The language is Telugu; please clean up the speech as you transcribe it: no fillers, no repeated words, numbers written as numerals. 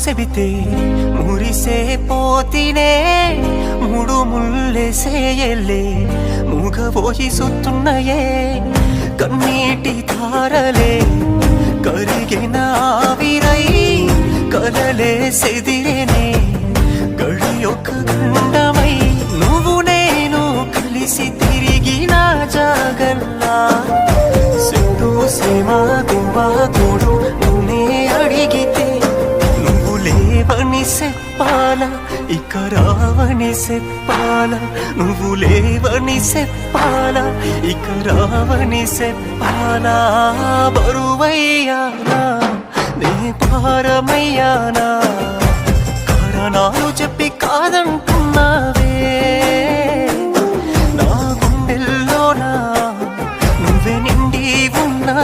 చెబితే మురిసే పోతినే మూడు ముళ్ళేసేయలే మూగబోయి సుత్తున్నయే కన్నీటి ధారలే కరిగిన ఆవిరై కలలే సెదిరేనే గడి యొక్క గండమై నువ్వు నేను కలిసి తిరిగిన జాగల్లా సిద్ధు సీమ గుంబా తోడు నువ్వే అడిగితే నువ్వు లేవని చెప్పాల ఇక రావని చెప్పాల నువ్వు లేవని చెప్పాల ఇక రావని చెప్పాలా బరువయ్యానా నే భారమయ్యానా కారణాలు చెప్పి కాదంటున్నావే నా గుండెల్లోనా నువ్వే నిండి ఉన్నా